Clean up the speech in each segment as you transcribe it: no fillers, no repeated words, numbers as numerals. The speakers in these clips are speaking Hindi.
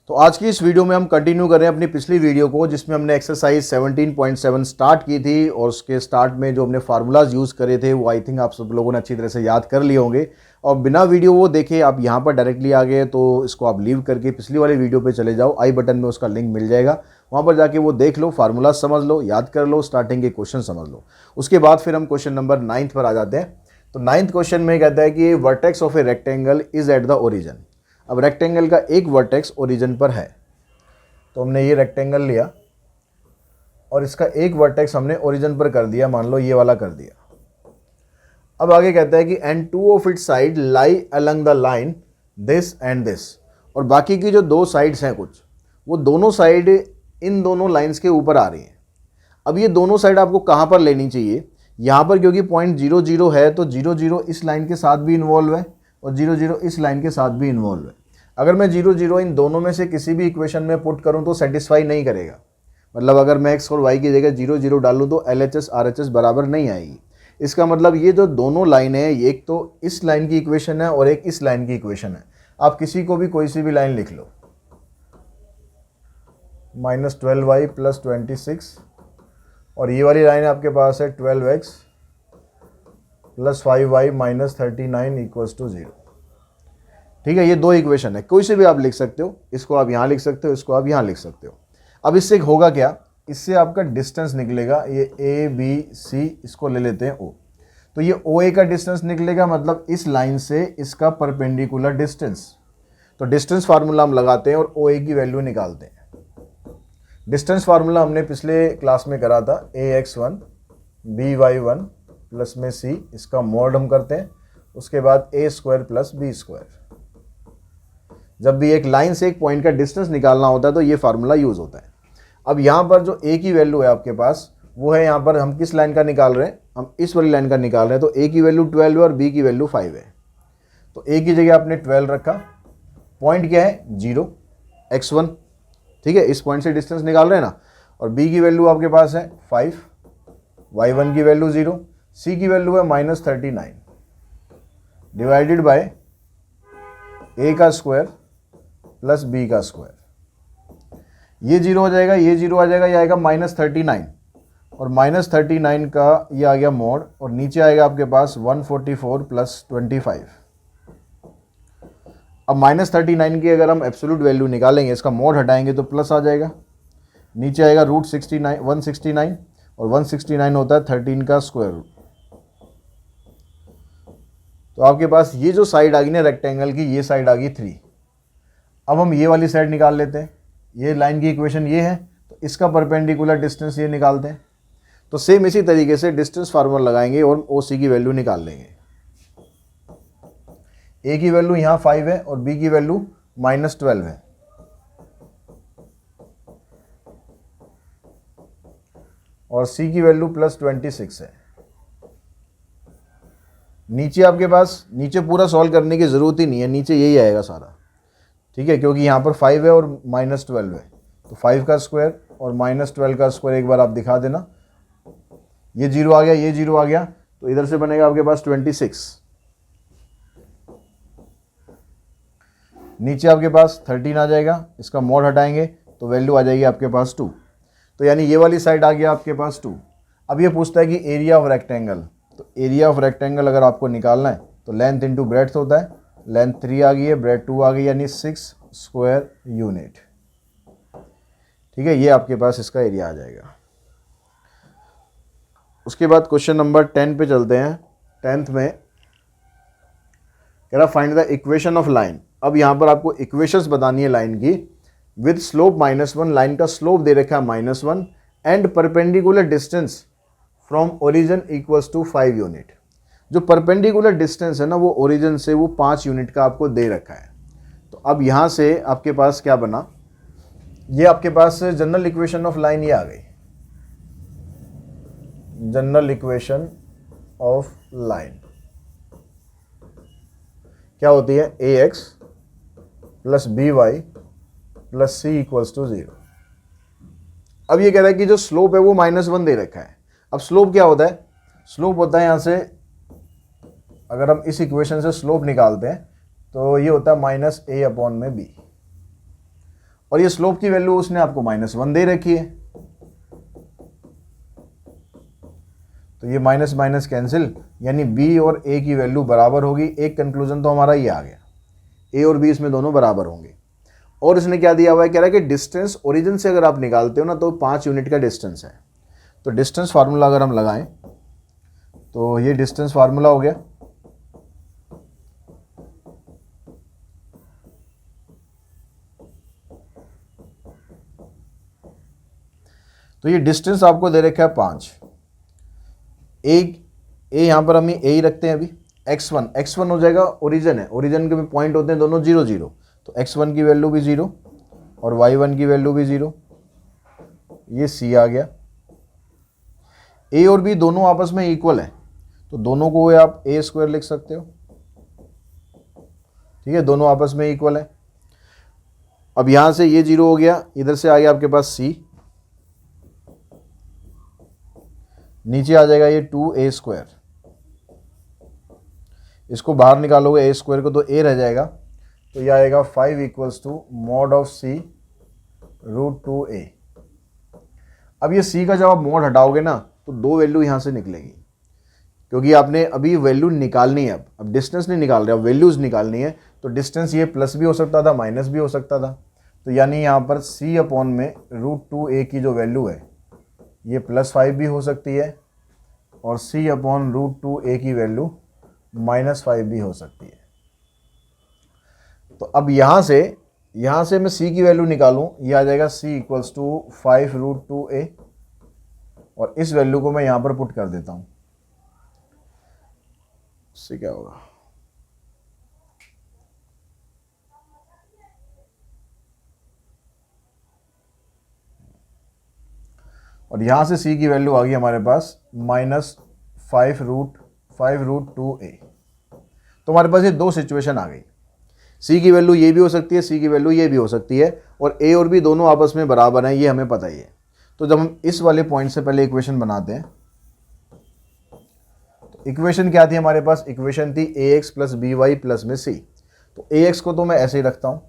तो आज की इस वीडियो में हम कंटिन्यू कर रहे हैं अपनी पिछली वीडियो को, जिसमें हमने एक्सरसाइज 17.7 स्टार्ट की थी और उसके स्टार्ट में जो हमने फार्मूलाज यूज़ करे थे वो आई थिंक आप सब लोगों ने अच्छी तरह से याद कर लिए होंगे। और बिना वीडियो वो देखे आप यहाँ पर डायरेक्टली आ गए तो इसको आप लीव करके पिछली वाली वीडियो पे चले जाओ, आई बटन में उसका लिंक मिल जाएगा, वहाँ पर जाके वो देख लो, फार्मूलाज समझ लो, याद कर लो, स्टार्टिंग के क्वेश्चन समझ लो। उसके बाद फिर हम क्वेश्चन नंबर 9 पर आ जाते हैं। तो 9th क्वेश्चन में कहता है कि vertex of a rectangle is at the origin. अब रेक्टेंगल का एक वर्टेक्स ओरिजिन पर है, तो हमने ये रेक्टेंगल लिया और इसका एक वर्टेक्स हमने ओरिजिन पर कर दिया, मान लो ये वाला कर दिया। अब आगे कहता है कि and two of it side lie along the line this and this, और बाकी की जो दो साइड्स हैं कुछ, वो दोनों साइड इन दोनों लाइंस के ऊपर आ रही हैं। अब ये दोनों साइड आपको कहाँ पर लेनी चाहिए, यहाँ पर क्योंकि पॉइंट 0 0 है तो 0 0 इस लाइन के साथ भी इन्वॉल्व है और 0 0 इस लाइन के साथ भी इन्वॉल्व है। अगर मैं 0 0 इन दोनों में से किसी भी इक्वेशन में पुट करूं तो सेटिस्फाई नहीं करेगा। मतलब अगर मैं x और y की जगह 0 0 डालूं तो LHS RHS बराबर नहीं आएगी। इसका मतलब ये जो दोनों लाइन है, एक तो इस लाइन की इक्वेशन है और एक इस लाइन की इक्वेशन है। आप किसी को भी कोई सी भी लाइन लिख लो, -12y + 26, और ये वाली लाइन आपके पास है 12x + 5y - 39 = 0। ठीक है, ये दो इक्वेशन है, कोई से भी आप लिख सकते हो, इसको आप यहाँ लिख सकते हो, इसको आप यहाँ लिख सकते हो। अब इससे होगा क्या, इससे आपका डिस्टेंस निकलेगा, ये ABC, इसको ले लेते हैं O, तो ये OA का डिस्टेंस निकलेगा, मतलब इस लाइन से इसका परपेंडिकुलर डिस्टेंस। तो डिस्टेंस फार्मूला हम लगाते हैं और OA की वैल्यू निकालते हैं। डिस्टेंस फार्मूला हमने पिछले क्लास में करा था, AX1 BY1 प्लस में C, इसका मॉड हम करते हैं, उसके बाद A² + B²। जब भी एक लाइन से एक पॉइंट का डिस्टेंस निकालना होता है तो ये फार्मूला यूज़ होता है। अब यहाँ पर जो A की वैल्यू है आपके पास, वो है, यहाँ पर हम किस लाइन का निकाल रहे हैं, हम इस वाली लाइन का निकाल रहे हैं। तो A की वैल्यू 12 है और B की वैल्यू 5 है। तो A की जगह आपने 12 रखा, पॉइंट क्या है 0 x1, ठीक है, इस पॉइंट से डिस्टेंस निकाल रहे हैं ना, और B की वैल्यू आपके पास है 5, y1 की वैल्यू 0, C की वैल्यू है -39 डिवाइडेड बाय A का स्क्वायर प्लस B का स्क्वायर। ये 0 हो जाएगा, ये 0 आ जाएगा, ये आएगा -39, और -39 का ये आ गया मोड, और नीचे आएगा आपके पास 144 + 25। अब -39 की अगर हम एब्सोल्यूट वैल्यू निकालेंगे, इसका मोड हटाएंगे तो प्लस आ जाएगा, नीचे आएगा √69 169, और 169 होता है 13 का स्क्वायर रूट। तो आपके पास ये जो साइड आ गई ना रेक्टेंगल की, ये साइड आ गई 3। अब हम ये वाली साइड निकाल लेते हैं, ये लाइन की इक्वेशन ये है, तो इसका परपेंडिकुलर डिस्टेंस ये निकालते हैं। तो सेम इसी तरीके से डिस्टेंस फार्मूला लगाएंगे और OC की वैल्यू निकाल लेंगे। A की वैल्यू यहाँ 5 है और B की वैल्यू -12 है, और C की वैल्यू +26 है। नीचे आपके पास, नीचे पूरा सॉल्व करने की ज़रूरत ही नहीं है, नीचे यही आएगा सारा, ठीक है, क्योंकि यहाँ पर 5 है और -12 है। तो 5 का स्क्वायर और -12 का स्क्वायर एक बार आप दिखा देना, ये 0 आ गया, ये 0 आ गया, तो इधर से बनेगा आपके पास 26, नीचे आपके पास 13 आ जाएगा, इसका मोड हटाएंगे तो वैल्यू आ जाएगी आपके पास 2। तो यानी ये वाली साइड आ गया आपके पास 2। अब ये पूछता है कि एरिया ऑफ रेक्टेंगल, तो एरिया ऑफ रेक्टेंगल अगर आपको निकालना है तो लेंथ इंटू ब्रेड्थ होता है, लेंथ 3 आ गई है, ब्रेड 2 आ गई, यानी 6 स्क्वायर यूनिट। ठीक है, ये आपके पास इसका एरिया आ जाएगा। उसके बाद क्वेश्चन नंबर 10 पे चलते हैं। 10th में कह रहा find the equation of line. अब यहाँ पर आपको इक्वेशंस बतानी है लाइन की, विद स्लोप -1, लाइन का स्लोप दे रखा है -1, and perpendicular distance from origin = 5 unit. जो परपेंडिकुलर डिस्टेंस है ना, वो ओरिजिन से वो 5 यूनिट का आपको दे रखा है। तो अब यहाँ से आपके पास क्या बना, ये आपके पास जनरल इक्वेशन ऑफ लाइन ये आ गई, जनरल इक्वेशन ऑफ लाइन क्या होती है, AX + BY + C = 0। अब ये कह रहा है कि जो स्लोप है वो -1 दे रखा है। अब स्लोप क्या होता है, स्लोप होता है यहाँ से, अगर हम इस इक्वेशन से स्लोप निकालते हैं तो ये होता है -A/B, और ये स्लोप की वैल्यू उसने आपको -1 दे रखी है, तो ये माइनस माइनस कैंसिल, यानी b और a की वैल्यू बराबर होगी। एक कंक्लूजन तो हमारा ये आ गया, a और b इसमें दोनों बराबर होंगे। और इसने क्या दिया हुआ है, कह रहा है कि डिस्टेंस ओरिजिन से अगर आप निकालते हो ना तो 5 यूनिट का डिस्टेंस है। तो डिस्टेंस फार्मूला अगर हम लगाएं तो ये डिस्टेंस फार्मूला हो गया, तो ये डिस्टेंस आपको दे रखा है 5। ए यहाँ पर हम ए ही रखते हैं अभी, x1 हो जाएगा, ओरिजिन है, ओरिजिन के भी पॉइंट होते हैं दोनों 0 0, तो x1 की वैल्यू भी 0 और y1 की वैल्यू भी 0, ये c आ गया। a और b दोनों आपस में इक्वल है, तो दोनों को आप a² लिख सकते हो, ठीक है, दोनों आपस में इक्वल है। अब यहां से ये 0 हो गया, इधर से आ गया आपके पास c, नीचे आ जाएगा ये 2a², इसको बाहर निकालोगे a² को तो a रह जाएगा, तो ये आएगा 5 = mod ऑफ c √2a। अब ये c का जब आप मोड हटाओगे ना तो 2 वैल्यू यहाँ से निकलेगी, क्योंकि आपने अभी वैल्यू निकालनी है, अब डिस्टेंस नहीं निकाल रहे, अब वैल्यूज़ निकालनी है। तो डिस्टेंस ये प्लस भी हो सकता था, माइनस भी हो सकता था, तो यानी यहाँ पर c/√2a की जो वैल्यू है ये +5 भी हो सकती है और c/√2a की वैल्यू -5 भी हो सकती है। तो अब यहाँ से मैं c की वैल्यू निकालूं, ये आ जाएगा c = 5√2a, और इस वैल्यू को मैं यहाँ पर पुट कर देता हूँ, इससे क्या होगा, और यहाँ से c की वैल्यू आ गई हमारे पास -5√2a। तो हमारे पास ये दो सिचुएशन आ गई, c की वैल्यू ये भी हो सकती है, c की वैल्यू ये भी हो सकती है, और a और b दोनों आपस में बराबर हैं, ये हमें पता ही है। तो जब हम इस वाले पॉइंट से पहले इक्वेशन बनाते हैं, तो इक्वेशन क्या थी हमारे पास, इक्वेशन थी ax + by प्लस में c। तो ax को तो मैं ऐसे ही रखता हूँ,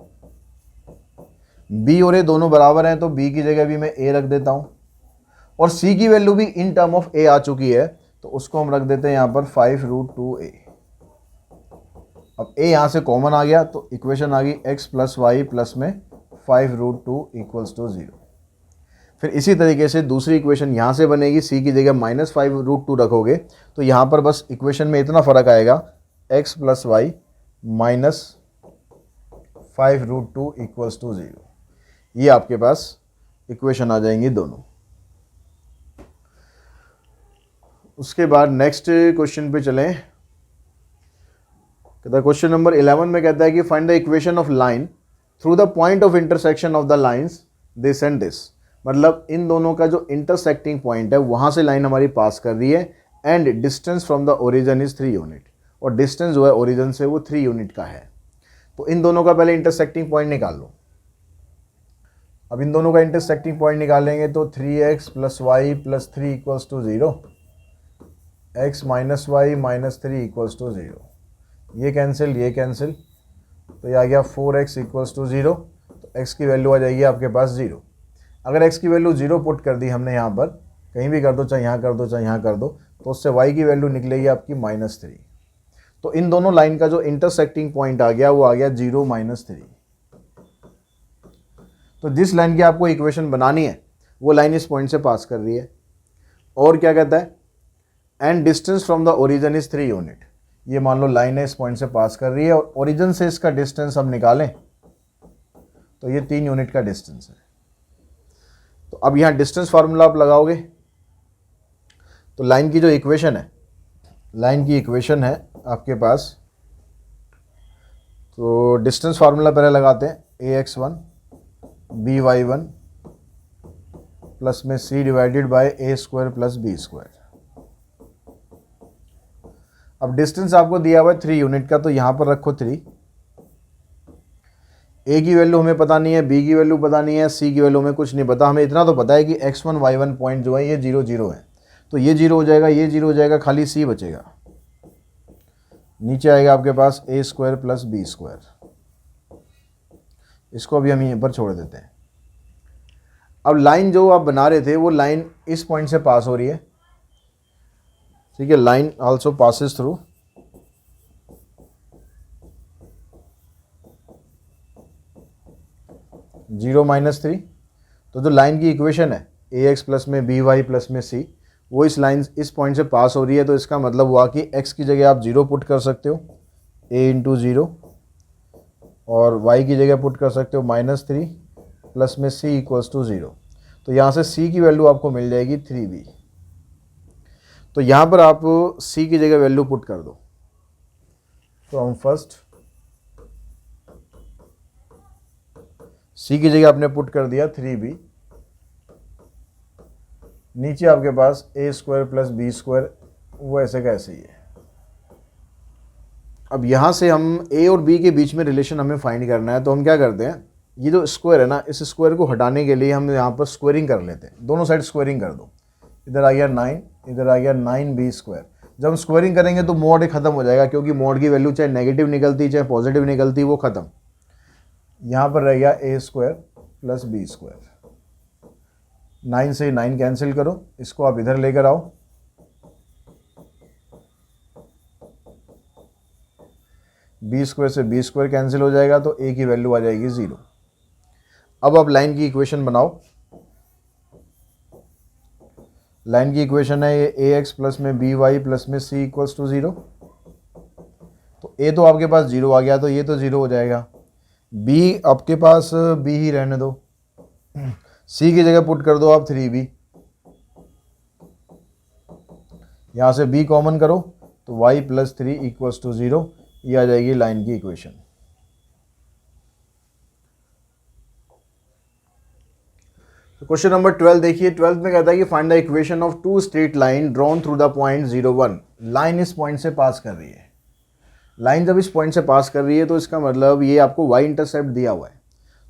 b और a दोनों बराबर हैं, तो b की जगह भी मैं a रख देता हूँ, और c की वैल्यू भी इन टर्म ऑफ a आ चुकी है, तो उसको हम रख देते हैं यहाँ पर 5√2a। अब a यहाँ से कॉमन आ गया, तो इक्वेशन आ गई x + y प्लस में 5√2 = 0। फिर इसी तरीके से दूसरी इक्वेशन यहाँ से बनेगी, c की जगह -5√2 रखोगे, तो यहाँ पर बस इक्वेशन में इतना फ़र्क आएगा, x + y -5√2 = 0। ये आपके पास इक्वेशन आ जाएंगी दोनों। उसके बाद नेक्स्ट क्वेश्चन पे चलें। कहता है क्वेश्चन नंबर 11 में कहता है कि find the equation of line through the point of intersection of the lines this and this. मतलब इन दोनों का जो इंटरसेक्टिंग पॉइंट है वहां से लाइन हमारी पास कर रही है, and distance from the origin is 3 unit, और डिस्टेंस जो है ओरिजिन से वो 3 यूनिट का है। तो इन दोनों का पहले इंटरसेक्टिंग पॉइंट निकाल लो। अब इन दोनों का इंटरसेक्टिंग पॉइंट निकालेंगे तो 3x + y + 3 = 0, x - y - 3 = 0, ये कैंसिल, ये कैंसिल, तो ये आ गया 4x = 0। तो x की वैल्यू आ जाएगी आपके पास 0। अगर x की वैल्यू 0 पुट कर दी हमने यहाँ पर, कहीं भी कर दो, चाहे यहाँ कर दो चाहे यहाँ कर दो, तो उससे y की वैल्यू निकलेगी आपकी -3। तो इन दोनों लाइन का जो इंटरसेक्टिंग पॉइंट आ गया वो आ गया 0 - 3। तो जिस लाइन की आपको इक्वेशन बनानी है वो लाइन इस पॉइंट से पास कर रही है, और क्या कहता है, and distance from the origin is 3 unit. ये मान लो लाइन है, इस पॉइंट से पास कर रही है, और ओरिजिन से इसका डिस्टेंस हम निकालें तो ये 3 यूनिट का डिस्टेंस है। तो अब यहाँ डिस्टेंस फार्मूला आप लगाओगे, तो लाइन की जो इक्वेशन है, लाइन की इक्वेशन है आपके पास, तो डिस्टेंस फार्मूला पहले लगाते हैं, ax1 by1 प्लस में c divided by a² + b²। अब डिस्टेंस आपको दिया हुआ है 3 यूनिट का, तो यहाँ पर रखो 3। a की वैल्यू हमें पता नहीं है, b की वैल्यू पता नहीं है, c की वैल्यू हमें कुछ नहीं पता, हमें इतना तो पता है कि x1 y1 पॉइंट जो है ये 0 0 है, तो ये 0 हो जाएगा, ये 0 हो जाएगा, खाली c बचेगा। नीचे आएगा आपके पास a² + b²। इसको अभी हम यहीं पर छोड़ देते हैं। अब लाइन जो आप बना रहे थे वो लाइन इस पॉइंट से पास हो रही है, ठीक है, line also passes through zero minus three. तो जो लाइन की इक्वेशन है ए एक्स प्लस में बी वाई प्लस में सी, वो इस लाइन इस पॉइंट से पास हो रही है। तो इसका मतलब हुआ कि x की जगह आप 0 पुट कर सकते हो, a इंटू ज़ीरो, और y की जगह पुट कर सकते हो -3 प्लस में c इक्वल्स टू 0। तो यहाँ से c की वैल्यू आपको मिल जाएगी 3b। तो यहाँ पर आप c की जगह वैल्यू पुट कर दो। तो हम फर्स्ट c की जगह आपने पुट कर दिया 3b, नीचे आपके पास a square plus B square, वो ऐसे का ऐसे ही है। अब यहाँ से हम a और b के बीच में रिलेशन हमें फाइंड करना है। तो हम क्या करते हैं, ये जो स्क्वायर है ना, इस स्क्वायर को हटाने के लिए हम यहाँ पर स्क्वायरिंग कर लेते हैं। दोनों साइड स्क्वायरिंग कर दो। इधर आ गया 9, इधर आ गया 9b स्क्वायर। जब हम स्क्वायरिंग करेंगे तो मोड खत्म हो जाएगा, क्योंकि मोड की वैल्यू चाहे नेगेटिव निकलती चाहे पॉजिटिव निकलती, वो खत्म। यहाँ पर रह गया a square plus B square. 9 से 9 कैंसिल करो, इसको आप इधर लेकर आओ। बी स्क्वायर से बी स्क्वायर कैंसिल हो जाएगा, तो a की वैल्यू आ जाएगी 0। अब आप लाइन की इक्वेशन बनाओ। लाइन की इक्वेशन है ये ए एक्स प्लस में बी वाई प्लस में सी इक्वल्स टू 0। तो a तो आपके पास 0 आ गया, तो ये तो 0 हो जाएगा। b आपके पास b ही रहने दो, c की जगह पुट कर दो आप 3b। यहाँ से b कॉमन करो, तो y प्लस 3 इक्वल्स टू 0। ये आ जाएगी लाइन की इक्वेशन। तो क्वेश्चन नंबर 12 देखिए। 12 में कहता है कि find the equation of two straight line drawn through the point 0 1। Line इस पॉइंट से पास कर रही है। लाइन जब इस पॉइंट से पास कर रही है तो इसका मतलब ये आपको y इंटरसेप्ट दिया हुआ है।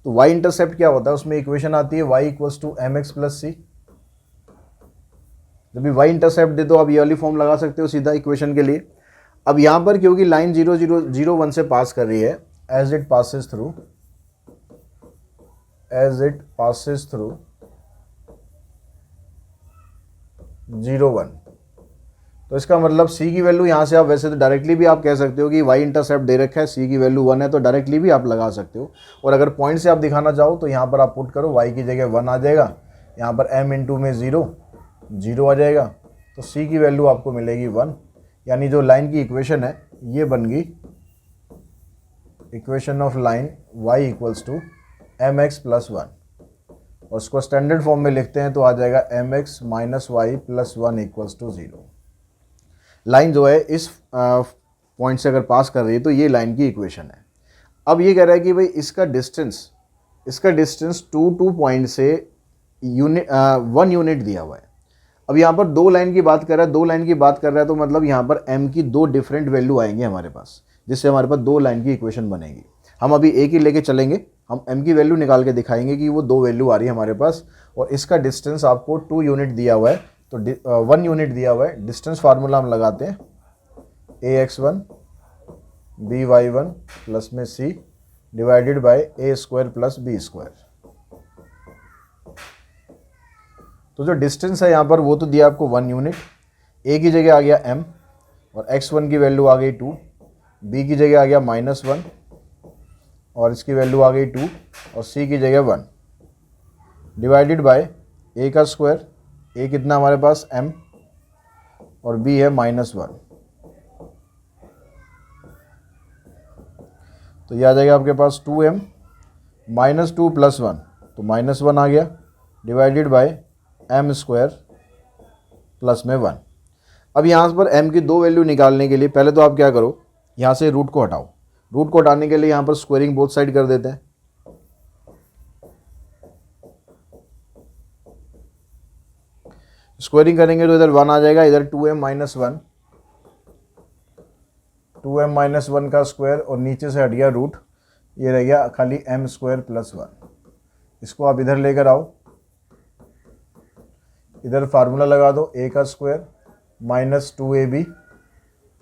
तो y इंटरसेप्ट क्या होता है, उसमें इक्वेशन आती है y equals to M x plus c. जब भी y इंटरसेप्ट दे तो आप ये वाली फॉर्म लगा सकते हो सीधा इक्वेशन के लिए। अब यहाँ पर क्योंकि लाइन 0 0 0 1 से पास कर रही है, एज इट पासिस थ्रू 0 1, तो इसका मतलब c की वैल्यू यहाँ से आप वैसे तो डायरेक्टली भी आप कह सकते हो कि y इंटरसेप्ट दे रखा है, c की वैल्यू 1 है, तो डायरेक्टली भी आप लगा सकते हो। और अगर पॉइंट से आप दिखाना चाहो तो यहाँ पर आप पुट करो, y की जगह 1 आ जाएगा, यहाँ पर m इंटू में 0 आ जाएगा, तो c की वैल्यू आपको मिलेगी 1। यानी जो लाइन की इक्वेशन है ये बन गई equation of line y equals to M x plus 1, और उसको स्टैंडर्ड फॉर्म में लिखते हैं तो आ जाएगा M X minus Y plus 1 equals to 0। Line जो है इस पॉइंट से अगर पास कर रही है तो ये लाइन की इक्वेशन है। अब ये कह रहा है कि भाई इसका डिस्टेंस 2 पॉइंट से 1 यूनिट दिया हुआ है। अब यहाँ पर दो लाइन की बात कर रहा है, तो मतलब यहाँ पर m की दो डिफरेंट वैल्यू आएंगे हमारे पास, जिससे हमारे पास दो लाइन की इक्वेशन बनेगी। हम अभी एक ही लेके चलेंगे, हम m की वैल्यू निकाल के दिखाएंगे कि वो दो वैल्यू आ रही है हमारे पास, और इसका डिस्टेंस आपको 2 यूनिट दिया हुआ है, तो 1 यूनिट दिया हुआ है। डिस्टेंस फार्मूला हम लगाते हैं ax1 by1 प्लस में c divided by a square plus b square. तो जो डिस्टेंस है यहाँ पर वो तो दिया आपको 1 यूनिट, a की जगह आ गया m, और x1 की वैल्यू आ गई 2, b की जगह आ गया -1, और इसकी वैल्यू आ गई 2, और c की जगह 1 डिवाइडेड बाय a का स्क्वायर। a कितना हमारे पास m, और b है -1, तो यह आ जाएगा आपके पास 2m -2 प्लस 1, तो -1 आ गया divided by m square plus में 1। अब यहाँ पर m की दो वैल्यू निकालने के लिए पहले तो आप क्या करो, यहाँ से रूट को हटाओ। रूट को हटाने के लिए यहाँ पर स्क्वायरिंग बोथ साइड कर देते हैं। स्क्वायरिंग करेंगे तो इधर 1 आ जाएगा, इधर 2m माइनस 1 का स्क्वायर, और नीचे से हट गया रूट, ये रह गया खाली m स्क्वायर प्लस 1। इसको आप इधर लेकर आओ, इधर फार्मूला लगा दो a का स्क्वायर -2ab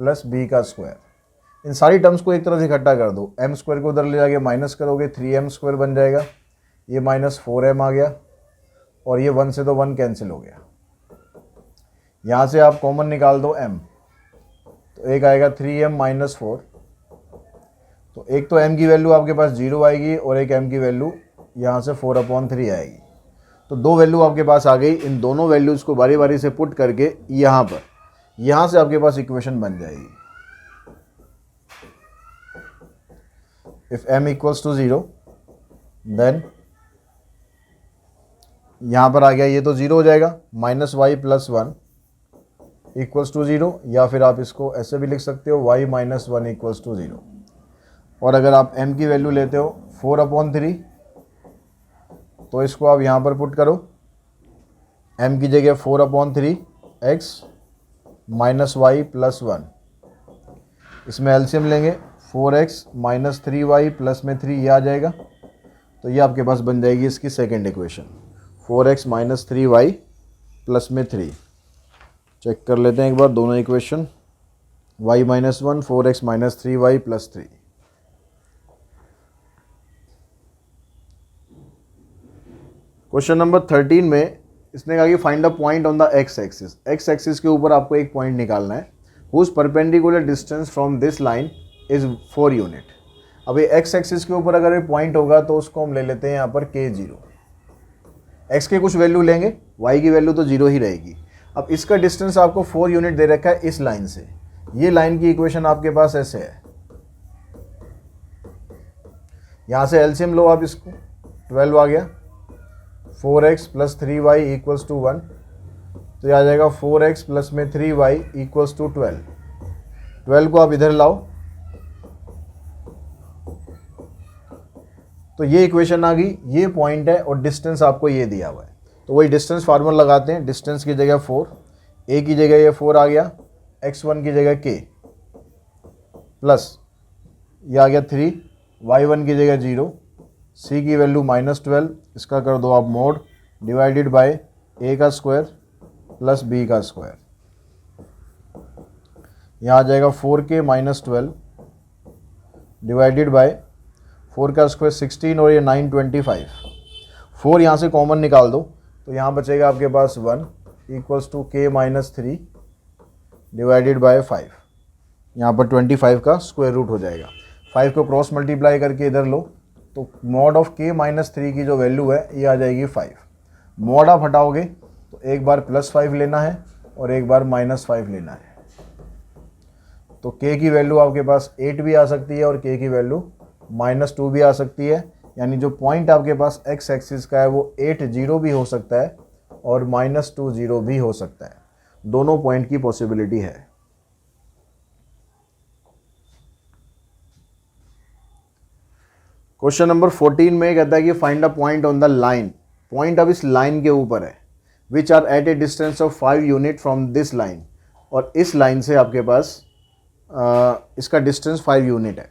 प्लस b का स्क्वायर। इन सारी टर्म्स को एक तरह से इकट्ठा कर दो, एम स्क्वायर को उधर ले जाके माइनस करोगे, 3m स्क्वायर बन जाएगा, ये माइनस 4m आ गया, और ये 1 से तो 1 कैंसिल हो गया। यहाँ से आप कॉमन निकाल दो m, तो एक आएगा 3m माइनस 4, तो एक तो m की वैल्यू आपके पास 0 आएगी और एक m की वैल्यू यहाँ से 4/3 आएगी। तो दो वैल्यू आपके पास आ गई। इन दोनों वैल्यूज़ को बारी बारी से पुट करके यहाँ पर, यहाँ से आपके पास इक्वेशन बन जाएगी। If m equals to 0 then यहाँ पर आ गया, ये तो 0 हो जाएगा, -y + 1 इक्वल्स टू 0, या फिर आप इसको ऐसे भी लिख सकते हो y - 1 इक्वल्स टू 0। और अगर आप m की वैल्यू लेते हो 4/3, तो इसको आप यहाँ पर पुट करो, m की जगह 4/3 x - y + 1, इसमें एलसीएम लेंगे, 4x - 3y प्लस में 3 ये आ जाएगा, तो ये आपके पास बन जाएगी इसकी second equation, 4x - 3y plus में 3। चेक कर लेते हैं एक बार दोनों equation, y - 1 4x - 3y + 3। Question number 13 में इसने कहा कि find a point on the X axis. X axis के ऊपर आपको एक पॉइंट निकालना है, whose perpendicular distance from this line is 4 unit. अब ये एक्स एक्सिस के ऊपर अगर ये पॉइंट होगा तो उसको हम ले लेते हैं यहाँ पर k0। एक्स के कुछ वैल्यू लेंगे, y की वैल्यू तो 0 ही रहेगी। अब इसका डिस्टेंस आपको 4 यूनिट दे रखा है इस लाइन से। ये लाइन की इक्वेशन आपके पास ऐसे है, यहाँ से एलसीएम लो आप इसको, 12 आ गया, 4x + 3y = 1, तो ये आ जाएगा 4x प्लस में 3y = 12। 12 को आप इधर लाओ, तो ये इक्वेशन आ गई, ये पॉइंट है और डिस्टेंस आपको ये दिया हुआ है। तो वही डिस्टेंस फार्मूला लगाते हैं, डिस्टेंस की जगह 4, a की जगह ये 4 आ गया, x1 की जगह k प्लस ये आ गया 3, y1 की जगह 0, c की वैल्यू -12, इसका कर दो आप मोड, डिवाइडेड बाय a का स्क्वायर प्लस b का स्क्वायर। यहाँ आ जाएगा 4k - 12 डिवाइडेड बाय 4 का स्क्वायर 16 और ये 9 25। 4 यहाँ से कॉमन निकाल दो, तो यहाँ बचेगा आपके पास 1 = k - 3 डिवाइडेड बाय 5। यहाँ पर 25 का स्क्वायर रूट हो जाएगा। 5 को क्रॉस मल्टीप्लाई करके इधर लो, तो मॉड ऑफ k - 3 की जो वैल्यू है ये आ जाएगी 5। मॉड आप हटाओगे तो एक बार +5 लेना है और एक बार -5 लेना है, तो k की वैल्यू आपके पास 8 भी आ सकती है और k की वैल्यू -2 भी आ सकती है। यानी जो पॉइंट आपके पास x एक्सिस का है वो 8 0 भी हो सकता है और -2 0 भी हो सकता है। दोनों पॉइंट की पॉसिबिलिटी है। क्वेश्चन नंबर 14 में कहता है कि find a point on the line. Point अब इस लाइन के ऊपर है, which are at a distance of 5 unit from this line, और इस लाइन से आपके पास इसका डिस्टेंस 5 यूनिट है।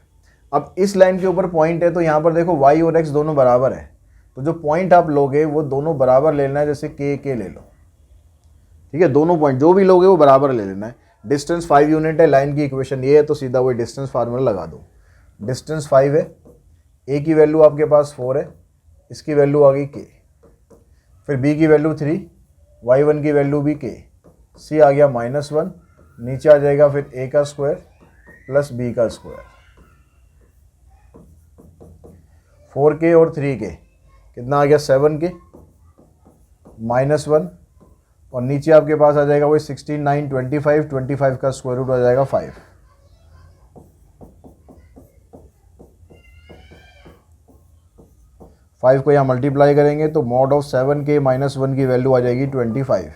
अब इस लाइन के ऊपर पॉइंट है, तो यहाँ पर देखो y और x दोनों बराबर है, तो जो पॉइंट आप लोगे वो दोनों बराबर लेना है। जैसे k ले लो, ठीक है, दोनों पॉइंट जो भी लोगे वो बराबर ले लेना है। डिस्टेंस 5 यूनिट है, लाइन की इक्वेशन ये है, तो सीधा वही डिस्टेंस फार्मूला लगा दो। डिस्टेंस 5 है, a की वैल्यू आपके पास 4 है, इसकी वैल्यू आ गई k, फिर b की वैल्यू 3, y1 की वैल्यू भी k, c आ गया -1, नीचे आ जाएगा फिर a का स्क्वायर प्लस b का स्क्वायर, 4k और 3k कितना आ गया 7k -1, और नीचे आपके पास आ जाएगा वही 16 9 25, 25 का स्क्वायर रूट आ जाएगा 5। फाइव को यहाँ मल्टीप्लाई करेंगे तो मॉड ऑफ 7k - 1 की वैल्यू आ जाएगी 25।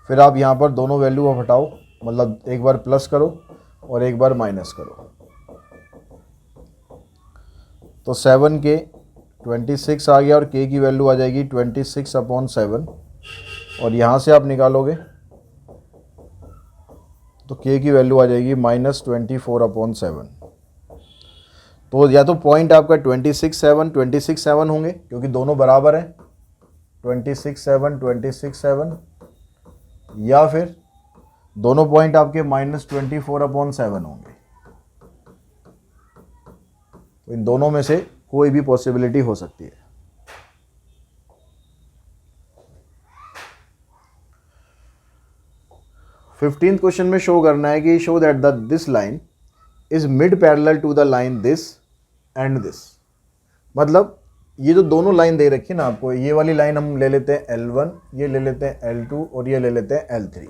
फिर आप यहाँ पर दोनों वैल्यू को हटाओ, मतलब एक बार प्लस करो और एक बार माइनस करो, तो 7k 26 आ गया और k की वैल्यू आ जाएगी 26/7, और यहाँ से आप निकालोगे तो k की वैल्यू आ जाएगी -24/7। तो या तो पॉइंट आपका 26 7 होंगे क्योंकि दोनों बराबर हैं, 26 7, या फिर दोनों पॉइंट आपके -24/7 होंगे। तो इन दोनों में से कोई भी पॉसिबिलिटी हो सकती है। फिफ्टींथ क्वेश्चन में शो करना है कि show that the this line is mid parallel to the line this and this. मतलब ये जो दोनों लाइन दे रखी है ना आपको, ये वाली लाइन हम ले लेते हैं L1, ये ले लेते हैं L2 और ये ले लेते हैं L3।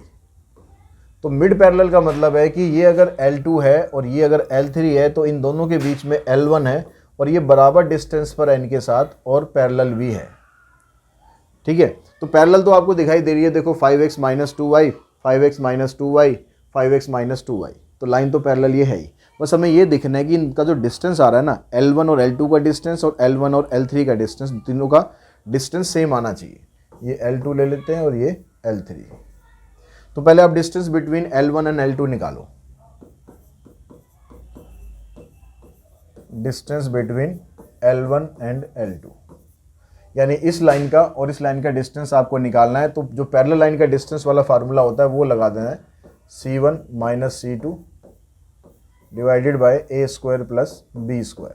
तो मिड पैरेलल का मतलब है कि ये अगर L2 है और ये अगर L3 है तो इन दोनों के बीच में L1 है और ये बराबर डिस्टेंस पर n के साथ और पैरेलल भी है। ठीक है, तो पैरेलल तो आपको दिखाई दे रही है, देखो 5x - 2y, 5x - 2y, 5x - 2y, तो लाइन तो पैरेलल ये है ही। बस हमें ये दिखना है कि इनका जो डिस्टेंस आ रहा है ना, L1 और L2 का डिस्टेंस और L1 और L3 का डिस्टेंस, तीनों का डिस्टेंस सेम आना चाहिए। ये L2 ले लेते हैं और ये L3। तो पहले आप distance between L1 and L2 निकालो। Distance between L1 and L2, यानी इस लाइन का और इस लाइन का डिस्टेंस आपको निकालना है। तो जो पैरेलल लाइन का डिस्टेंस वाला फार्मूला होता है वो लगा देना है, C1 - C2 divided by A² + B²।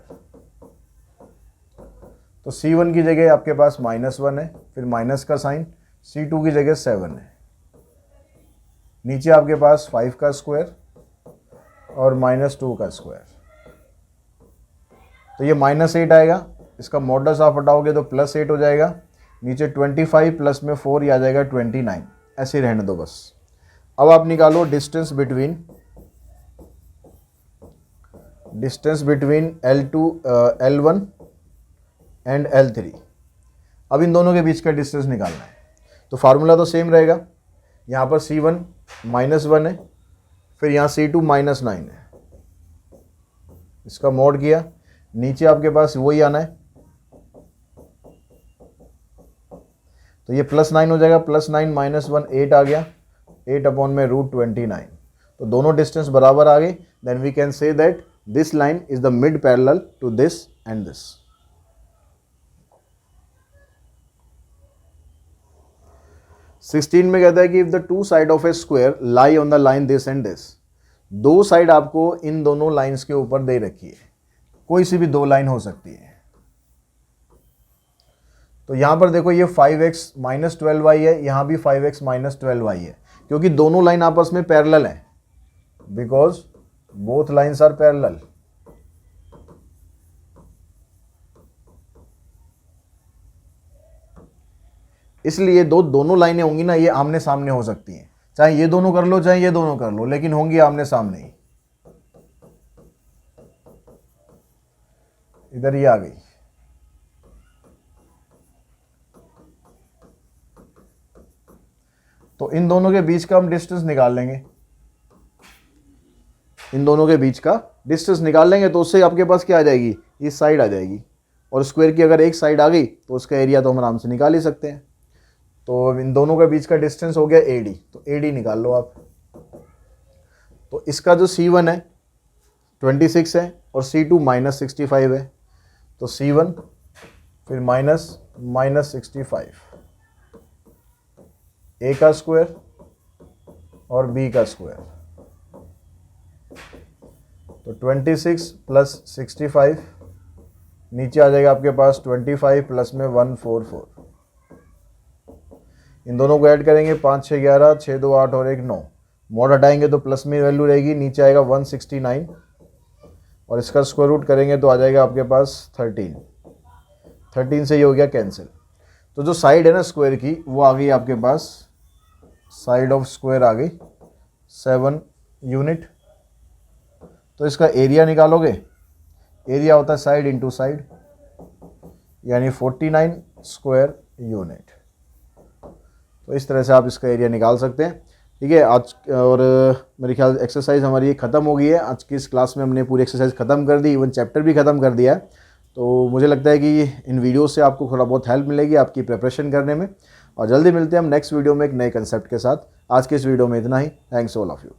तो C1 की जगह आपके पास -1 है, फिर माइनस का साइन, C2 की जगह 7 है, नीचे आपके पास 5 का स्क्वायर और -2 का स्क्वायर। तो ये -8 आएगा, इसका मॉडल्स आप हटाओगे तो +8 हो जाएगा, नीचे 25 प्लस में 4 ये आ जाएगा 29। ऐसे रहने दो बस। अब आप निकालो distance between L1 and L3। अब इन दोनों के बीच का डिस्टेंस निकालना है। तो फार्मूला तो सेम रहेगा, यहाँ पर C1 -1 है, फिर यहाँ C2 -9 है, इसका मॉड किया, नीचे आपके पास वही आना है, तो ये +9 हो जाएगा, +9 - 1 8 आ गया, 8/√29। तो दोनों डिस्टेंस बराबर आ गए। Then we can say that this line is the mid parallel to this and this. 16 में कहता है कि if the two side of a square lie on the line this and this. दो साइड आपको इन दोनों लाइंस के ऊपर दे रखी है, कोई सी भी दो लाइन हो सकती है। तो यहां पर देखो ये 5x - 12y है, यहां भी 5x - 12y है, क्योंकि दोनों लाइन आपस में पैरेलल हैं, because both lines are parallel. इसलिए दोनों लाइनें होंगी ना, ये आमने सामने हो सकती हैं, चाहे ये दोनों कर लो चाहे ये दोनों कर लो, लेकिन होंगी आमने सामने ही। इधर ये आ गई। तो इन दोनों के बीच का हम डिस्टेंस निकाल लेंगे, इन दोनों के बीच का डिस्टेंस निकाल लेंगे तो उससे आपके पास क्या आ जाएगी, इस साइड आ जाएगी, और स्क्वायर की अगर एक साइड आ गई तो उसका एरिया तो हम आराम से निकाल ही सकते हैं। तो इन दोनों के बीच का डिस्टेंस हो गया AD, तो AD निकाल लो आप। तो इसका जो C1 है 26 है और C2 -65 है, तो C1 फिर -65, A का स्क्वायर और B का स्क्वायर, तो 26 + 65, नीचे आ जाएगा आपके पास 25 प्लस में 144। इन दोनों को ऐड करेंगे, 5 6 11, 6 2 8 और 1 9, मॉड हटाएंगे तो प्लस में वैल्यू रहेगी, नीचे आएगा 169 और इसका स्क्वायर रूट करेंगे तो आ जाएगा आपके पास 13 से ये हो गया कैंसिल। तो जो साइड है ना स्क्वायर की वो आ गई आपके पास, साइड ऑफ स्क्वायर आ गई 7 यूनिट। तो इसका एरिया निकालोगे, एरिया होता है साइड इंटू साइड, यानी 49 स्क्वायर यूनिट। तो इस तरह से आप इसका एरिया निकाल सकते हैं। ठीक है, आज और मेरे ख्याल एक्सरसाइज हमारी ख़त्म हो गई है। आज की इस क्लास में हमने पूरी एक्सरसाइज ख़त्म कर दी, इवन चैप्टर भी ख़त्म कर दिया है। तो मुझे लगता है कि इन वीडियो से आपको थोड़ा बहुत हेल्प मिलेगी आपकी प्रिपरेशन करने में। और जल्दी मिलते हैं हम नेक्स्ट वीडियो में एक नए कंसेप्ट के साथ। आज के इस वीडियो में इतना ही। Thanks all of you.